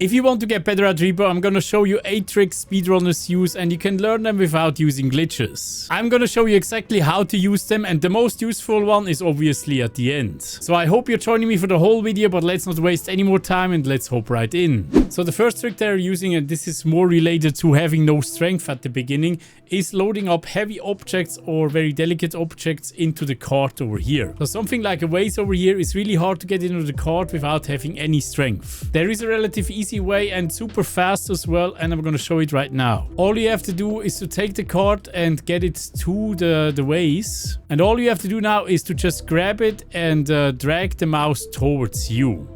If you want to get better at R.E.P.O, I'm gonna show you 8 tricks speedrunners use and you can learn them without using glitches. I'm gonna show you exactly how to use them and the most useful one is obviously at the end. So I hope you're joining me for the whole video, but let's not waste any more time and let's hop right in. So the first trick they're using, and this is more related to having no strength at the beginning, is loading up heavy objects or very delicate objects into the cart over here. So something like a vase over here is really hard to get into the cart without having any strength. There is a relatively easy way and super fast as well, and I'm going to show it right now. All you have to do is to take the cart and get it to the vase, and all you have to do now is to just grab it and drag the mouse towards you.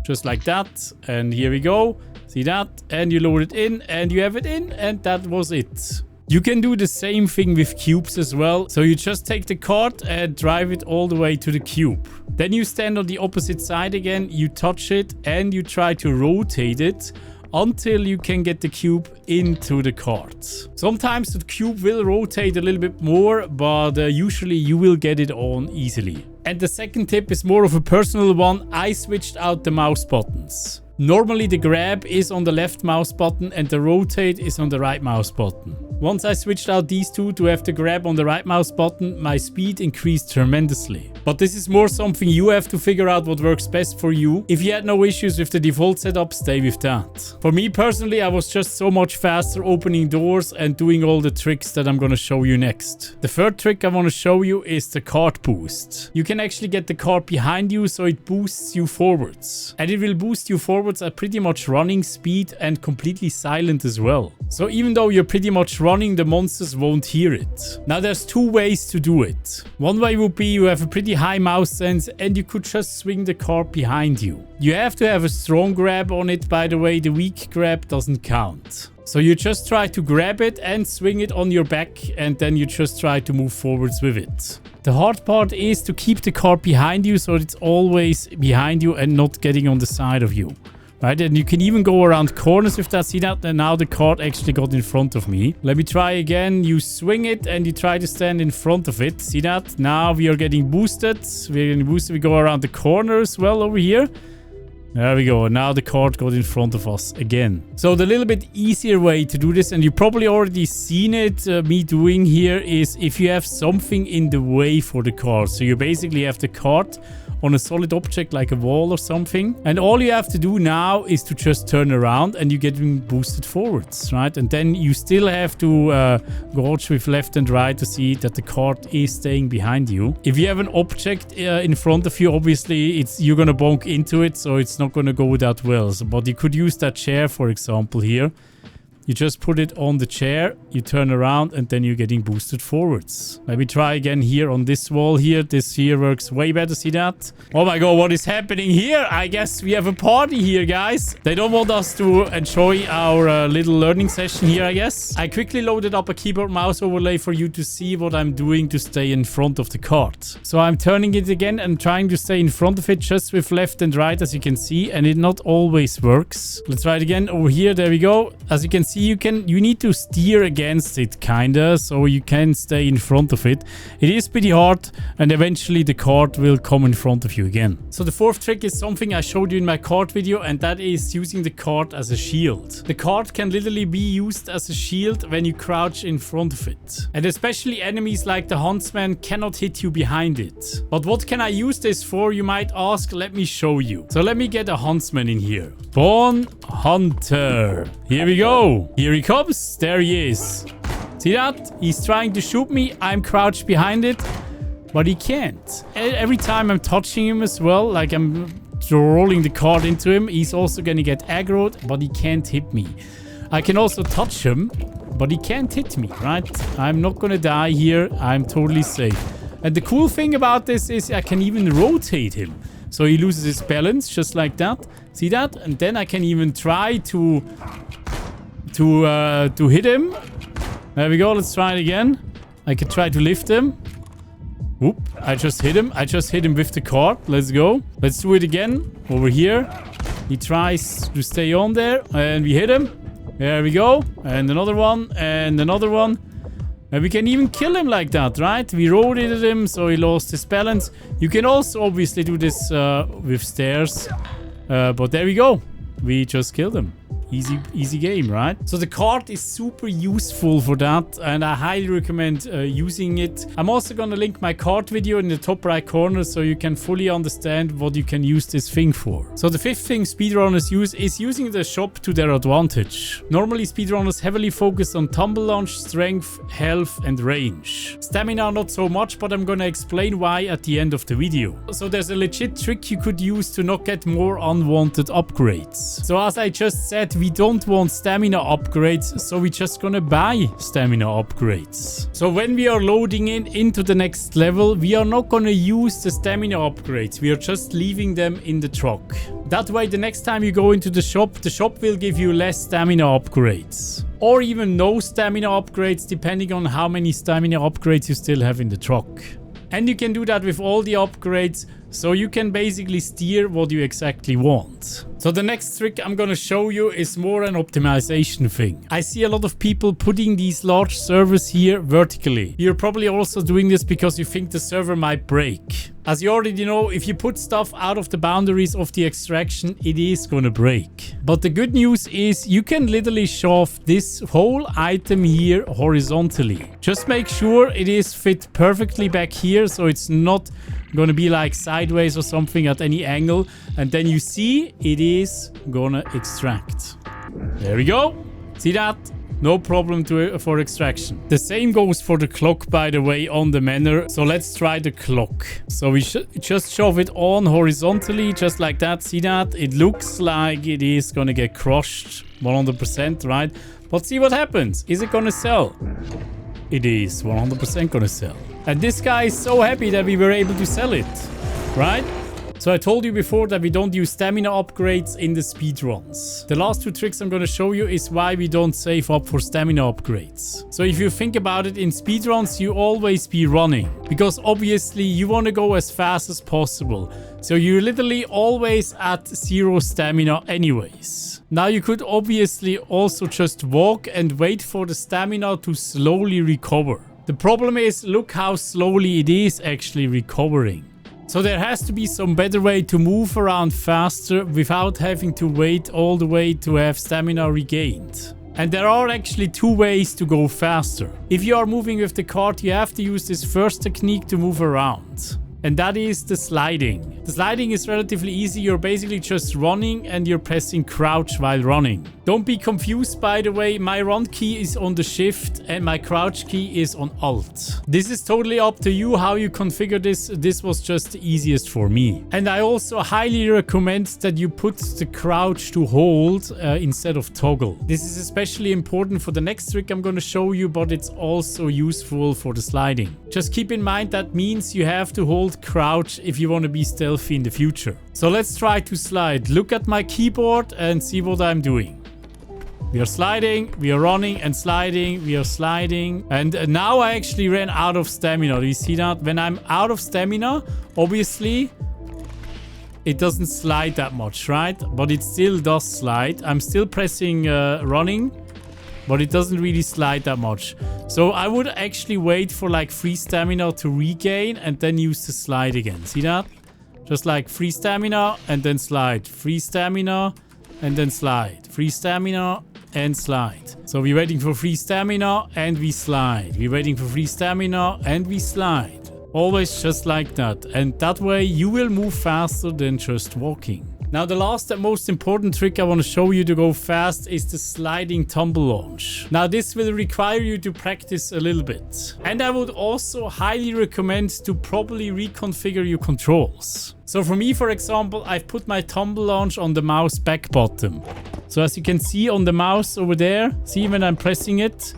Just like that, and here we go. See that? And you load it in and you have it in, and that was it. You can do the same thing with cubes as well. So you just take the cart and drive it all the way to the cube. Then you stand on the opposite side again, you touch it and you try to rotate it until you can get the cube into the cart. Sometimes the cube will rotate a little bit more, but usually you will get it on easily. And the second tip is more of a personal one. I switched out the mouse buttons. Normally the grab is on the left mouse button and the rotate is on the right mouse button. Once I switched out these two to have the grab on the right mouse button, my speed increased tremendously. But this is more something you have to figure out what works best for you. If you had no issues with the default setup, stay with that. For me personally, I was just so much faster opening doors and doing all the tricks that I'm gonna show you next. The third trick I want to show you is the cart boost. You can actually get the cart behind you so it boosts you forwards. And it will boost you forwards at pretty much running speed and completely silent as well. So even though you're pretty much running, the monsters won't hear it. Now there's two ways to do it. One way would be you have a pretty high mouse sense and you could just swing the cart behind you. You have to have a strong grab on it, by the way. The weak grab doesn't count. So you just try to grab it and swing it on your back, and then you just try to move forwards with it. The hard part is to keep the cart behind you so it's always behind you and not getting on the side of you. Right, and you can even go around corners with that. See that? And now the cart actually got in front of me. Let me try again. You swing it and you try to stand in front of it. See that? Now we are getting boosted. We're getting boosted. We go around the corner as well over here. There we go. Now the cart got in front of us again. So the little bit easier way to do this, and you probably already seen it, me doing here, is if you have something in the way for the cart. So you basically have the cart on a solid object like a wall or something. And all you have to do now is to just turn around and you're getting boosted forwards, right? And then you still have to gauge with left and right to see that the cart is staying behind you. If you have an object in front of you, obviously you're gonna bonk into it, so it's not gonna go that well. So, but you could use that chair, for example, here. You just put it on the chair, you turn around, and then you're getting boosted forwards. Let me try again here on this wall here. This here works way better, see that? Oh my god, what is happening here? I guess we have a party here, guys. They don't want us to enjoy our little learning session here, I guess. I quickly loaded up a keyboard mouse overlay for you to see what I'm doing to stay in front of the cart. So I'm turning it again and trying to stay in front of it just with left and right, as you can see, and it not always works. Let's try it again over here. There we go. As you can see, you need to steer against it kinda, so you can stay in front of it. It is pretty hard, and eventually the cart will come in front of you again. So the fourth trick is something I showed you in my cart video, and that is using the cart as a shield. The cart can literally be used as a shield when you crouch in front of it. And especially enemies like the huntsman cannot hit you behind it. But what can I use this for, you might ask? Let me show you. So let me get a huntsman in here. Spawn hunter. Here we go. Here he comes. There he is. See that? He's trying to shoot me. I'm crouched behind it, but he can't. Every time I'm touching him as well, like I'm rolling the cart into him, he's also gonna get aggroed, but he can't hit me. I can also touch him, but he can't hit me, right? I'm not gonna die here. I'm totally safe. And the cool thing about this is I can even rotate him. So he loses his balance just like that. See that? And then I can even try to hit him. There we go. Let's try it again. I could try to lift him. Whoop. I just hit him. I just hit him with the cart. Let's go. Let's do it again. Over here. He tries to stay on there. And we hit him. There we go. And another one. And another one. And we can even kill him like that, right? We rotated him so he lost his balance. You can also obviously do this with stairs. But there we go. we just kill them. Easy game, right? So the card is super useful for that, and I highly recommend using it. I'm also gonna link my card video in the top right corner so you can fully understand what you can use this thing for. So the fifth thing speedrunners use is using the shop to their advantage. Normally speedrunners heavily focus on tumble launch, strength, health and range. Stamina not so much, but I'm gonna explain why at the end of the video. So there's a legit trick you could use to not get more unwanted upgrades. So as I just said, we don't want stamina upgrades, so we're just gonna buy stamina upgrades. So when we are loading into the next level, we are not gonna use the stamina upgrades. We are just leaving them in the truck. That way, the next time you go into the shop will give you less stamina upgrades. Or even no stamina upgrades, depending on how many stamina upgrades you still have in the truck. And you can do that with all the upgrades, so you can basically steer what you exactly want. So the next trick I'm gonna show you is more an optimization thing. I see a lot of people putting these large servers here vertically. You're probably also doing this because you think the server might break. As you already know, if you put stuff out of the boundaries of the extraction, it is gonna break. But the good news is you can literally shove this whole item here horizontally. Just make sure it is fit perfectly back here, so it's not gonna be like sideways or something at any angle, and then you see it is gonna extract. There we go. See that? No problem for extraction. The same goes for the clock, by the way, on the manor. So let's try the clock. So we just shove it on horizontally, just like that. See that? It looks like it is gonna get crushed 100%, right? But see what happens. Is it gonna sell? It is 100% gonna sell. And this guy is so happy that we were able to sell it, right? So I told you before that we don't use stamina upgrades in the speedruns. The last two tricks I'm going to show you is why we don't save up for stamina upgrades. So if you think about it, in speedruns you always be running, because obviously you want to go as fast as possible. So you're literally always at 0 stamina anyways. Now you could obviously also just walk and wait for the stamina to slowly recover. The problem is, look how slowly it is actually recovering. So there has to be some better way to move around faster without having to wait all the way to have stamina regained. And there are actually two ways to go faster. If you are moving with the cart, you have to use this first technique to move around. And that is the sliding. The sliding is relatively easy. You're basically just running and you're pressing crouch while running. Don't be confused, by the way. My run key is on the shift and my crouch key is on alt. This is totally up to you how you configure this. This was just the easiest for me. And I also highly recommend that you put the crouch to hold instead of toggle. This is especially important for the next trick I'm going to show you, but it's also useful for the sliding. Just keep in mind that means you have to hold crouch if you want to be stealthy in the future. So let's try to slide. Look at my keyboard and see what I'm doing. We are sliding, we are running and sliding, we are sliding. And now I actually ran out of stamina. Do you see that? When I'm out of stamina, obviously it doesn't slide that much, right? But it still does slide. I'm still pressing running, but it doesn't really slide that much. So I would actually wait for like 3 stamina to regain and then use the slide again. See that? Just like 3 stamina and then slide. 3 stamina and then slide. 3 stamina and slide. So we're waiting for 3 stamina and we slide. We're waiting for 3 stamina and we slide. Always just like that. And that way you will move faster than just walking. Now the last and most important trick I want to show you to go fast is the sliding tumble launch. Now this will require you to practice a little bit. And I would also highly recommend to properly reconfigure your controls. So for me, for example, I've put my tumble launch on the mouse back button. So as you can see on the mouse over there, see when I'm pressing it,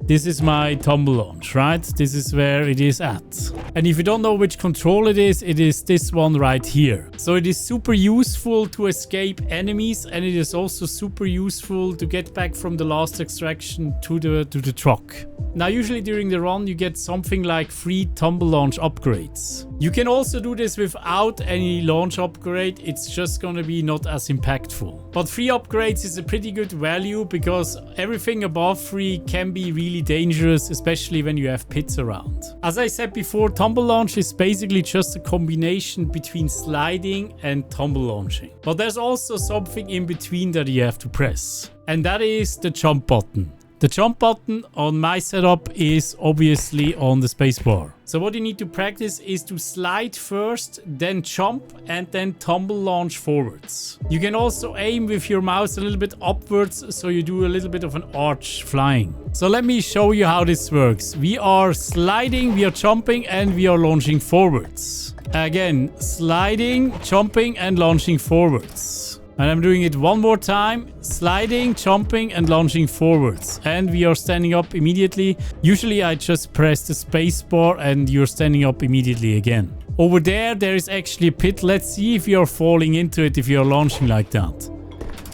this is my tumble launch, right? This is where it is at. And if you don't know which control it is this one right here. So it is super useful to escape enemies, and it is also super useful to get back from the last extraction to the truck. Now usually during the run you get something like 3 tumble launch upgrades. You can also do this without any launch upgrade. It's just gonna be not as impactful. But 3 upgrades is a pretty good value because everything above 3 can be really really dangerous, especially when you have pits around. As I said before, tumble launch is basically just a combination between sliding and tumble launching. But there's also something in between that you have to press. And that is the jump button. The jump button on my setup is obviously on the spacebar. So what you need to practice is to slide first, then jump, and then tumble launch forwards. You can also aim with your mouse a little bit upwards, so you do a little bit of an arch flying. So let me show you how this works. We are sliding, we are jumping, and we are launching forwards. Again, sliding, jumping, and launching forwards. And I'm doing it one more time, sliding, jumping, and launching forwards. And we are standing up immediately. Usually I just press the space bar and you're standing up immediately again. Over there is actually a pit. Let's see if you're falling into it if you're launching like that.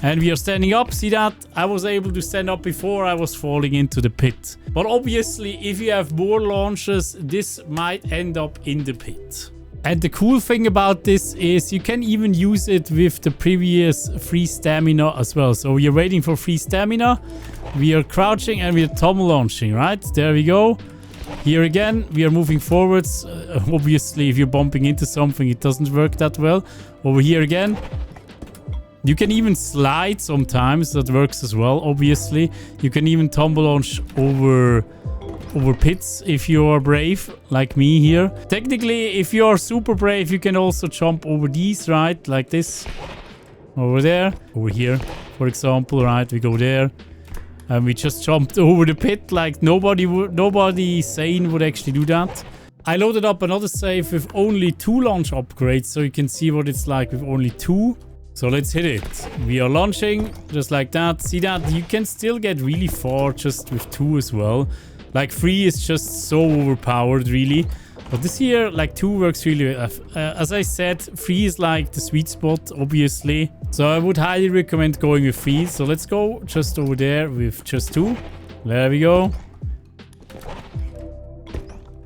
And we are standing up. See that? I was able to stand up before I was falling into the pit. But obviously, if you have more launches, this might end up in the pit. And the cool thing about this is you can even use it with the previous free stamina as well. So you're waiting for free stamina. We are crouching and we are tumble launching, right? There we go. Here again, we are moving forwards. Obviously, if you're bumping into something, it doesn't work that well. Over here again. You can even slide sometimes. That works as well, obviously. You can even tumble launch over pits if you are brave, like me here. Technically, if you are super brave, you can also jump over these, right? Like this. Over there. Over here, for example, right? We go there. And we just jumped over the pit. Like nobody sane would actually do that. I loaded up another save with only 2 launch upgrades, so you can see what it's like with only 2. So let's hit it. We are launching just like that. See that? You can still get really far just with 2 as well. Like 3 is just so overpowered, really. But this here, like 2 works really well. As I said, 3 is like the sweet spot, obviously. So I would highly recommend going with 3. So let's go just over there with just 2. There we go.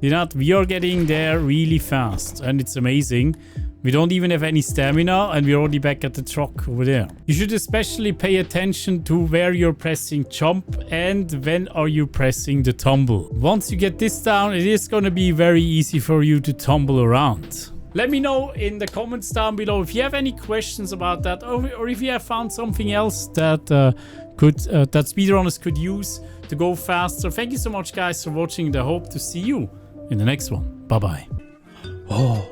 See that? We are getting there really fast. And it's amazing. We don't even have any stamina and we're already back at the truck over there. You should especially pay attention to where you're pressing jump and when are you pressing the tumble. Once you get this down, it is going to be very easy for you to tumble around. Let me know in the comments down below if you have any questions about that or if you have found something else that that speedrunners could use to go faster. Thank you so much guys for watching and I hope to see you in the next one. Bye bye. Oh.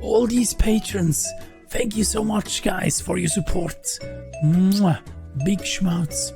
All these patrons, thank you so much guys for your support. Mwah. Big schmouts.